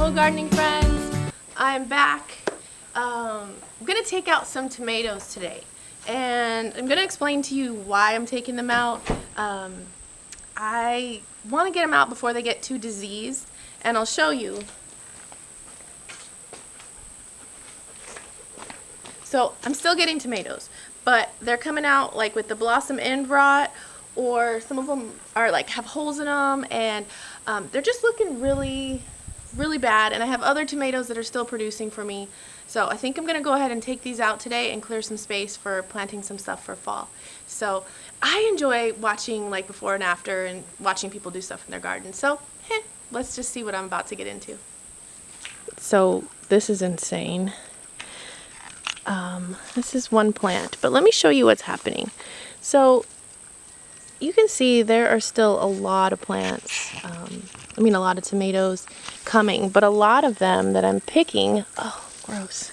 Hello gardening friends, I'm back. I'm going to take out some tomatoes today, and I'm going to explain to you why I'm taking them out. I want to get them out before they get too diseased, and I'll show you. So I'm still getting tomatoes, but they're coming out like with the blossom end rot, or some of them are like have holes in them, and they're just looking really bad. And I have other tomatoes that are still producing for me, so I think I'm gonna go ahead and take these out today and clear some space for planting some stuff for fall. So I enjoy watching like before and after and watching people do stuff in their garden. So let's just see what I'm about to get into. So this is insane. This is one plant, but let me show you what's happening. So you can see there are still a lot of plants, a lot of tomatoes coming, but a lot of them that I'm picking, oh, gross.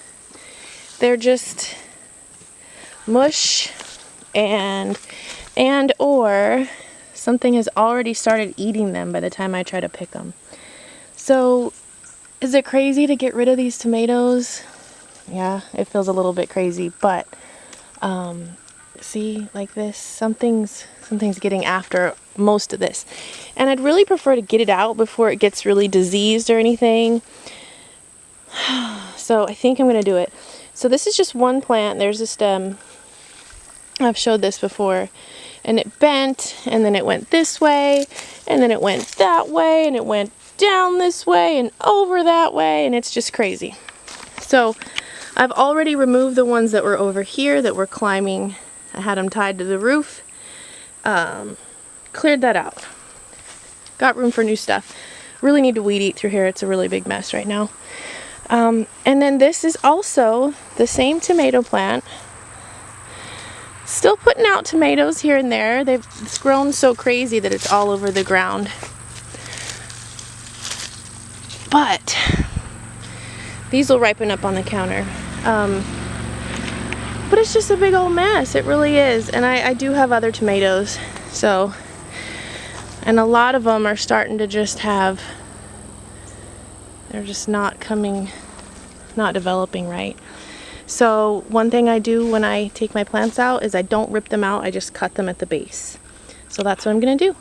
They're just mush or something has already started eating them by the time I try to pick them. So is it crazy to get rid of these tomatoes? Yeah, it feels a little bit crazy, but see, like this, something's getting after most of this, and I'd really prefer to get it out before it gets really diseased or anything. So I think I'm gonna do it. So this is just one plant. There's a stem. I've showed this before, and it bent, and then it went this way, and then it went that way, and it went down this way and over that way, and it's just crazy. So I've already removed the ones that were over here that were climbing. I had them tied to the roof. Cleared that out. Got room for new stuff. Really need to weed eat through here. It's a really big mess right now. And then this is also the same tomato plant. Still putting out tomatoes here and there. It's grown so crazy that it's all over the ground. But these will ripen up on the counter. But it's just a big old mess. It really is. And I do have other tomatoes. So, and a lot of them are starting to just have, they're just not developing right. So one thing I do when I take my plants out is I don't rip them out. I just cut them at the base. So that's what I'm going to do.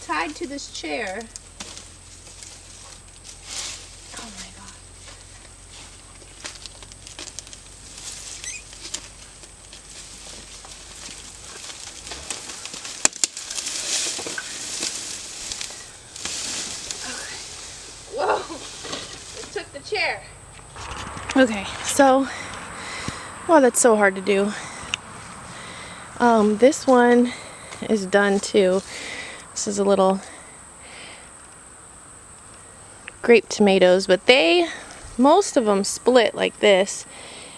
Tied to this chair. Oh my God. Okay. Whoa! It took the chair. Okay, so, well, that's so hard to do. This one is done too. This is a little grape tomatoes, but most of them split like this,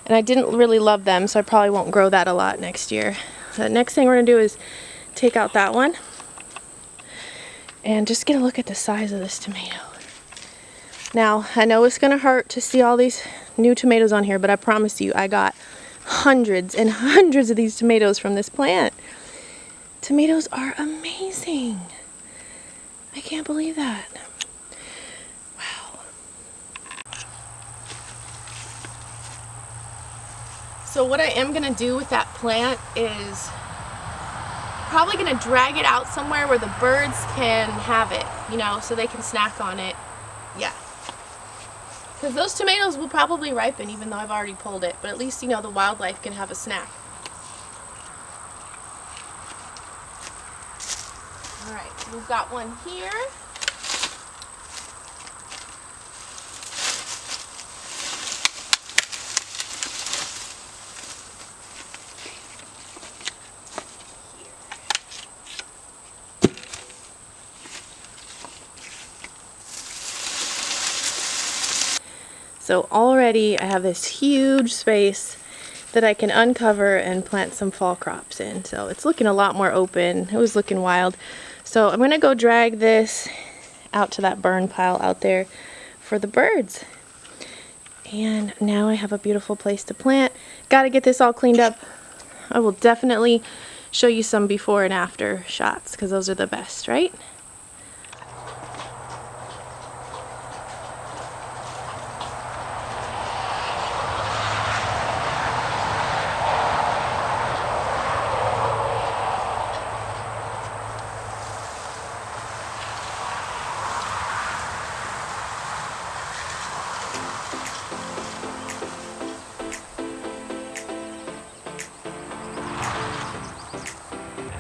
and I didn't really love them, so I probably won't grow that a lot next year. The next thing we're gonna do is take out that one and just get a look at the size of this tomato. Now, I know it's gonna hurt to see all these new tomatoes on here, but I promise you, I got hundreds and hundreds of these tomatoes from this plant. Tomatoes are amazing. I can't believe that. Wow. So what I am going to do with that plant is probably going to drag it out somewhere where the birds can have it, so they can snack on it. Yeah. Because those tomatoes will probably ripen even though I've already pulled it, but at least, the wildlife can have a snack. Alright, so we've got one here. So already I have this huge space that I can uncover and plant some fall crops in. So it's looking a lot more open. It was looking wild. So I'm going to go drag this out to that burn pile out there for the birds. And now I have a beautiful place to plant. Got to get this all cleaned up. I will definitely show you some before and after shots because those are the best, right?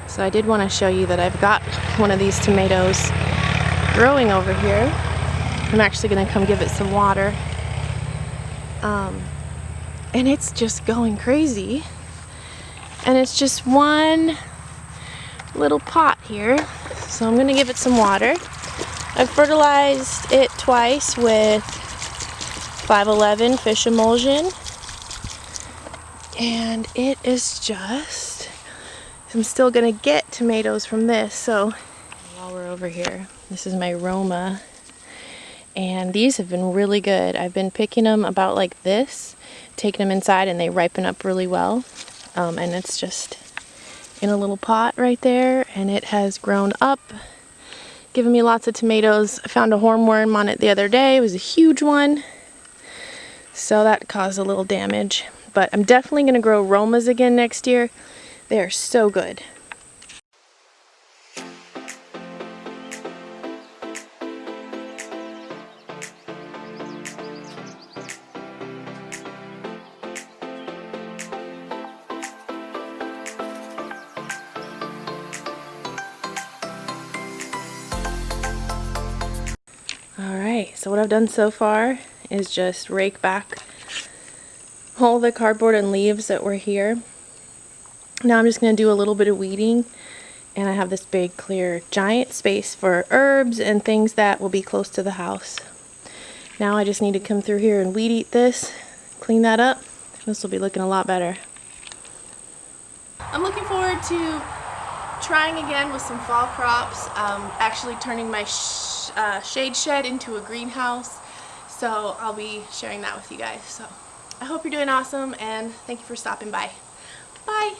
So I did want to show you that I've got one of these tomatoes growing over here. I'm actually going to come give it some water. And it's just going crazy. And it's just one little pot here. So I'm going to give it some water. I've fertilized it twice with 511 fish emulsion. And it is just... I'm still gonna get tomatoes from this. So while we're over here, this is my Roma, and these have been really good. I've been picking them about like this, taking them inside, and they ripen up really well. And it's just in a little pot right there, and it has grown up, giving me lots of tomatoes. I found a hornworm on it the other day. It was a huge one, so that caused a little damage. But I'm definitely gonna grow Romas again next year. They are so good. Alright, so what I've done so far is just rake back all the cardboard and leaves that were here. Now I'm just going to do a little bit of weeding, and I have this big clear giant space for herbs and things that will be close to the house. Now I just need to come through here and weed eat this, clean that up. This will be looking a lot better. I'm looking forward to trying again with some fall crops, actually turning my shade shed into a greenhouse, so I'll be sharing that with you guys. So I hope you're doing awesome, and thank you for stopping by. Bye!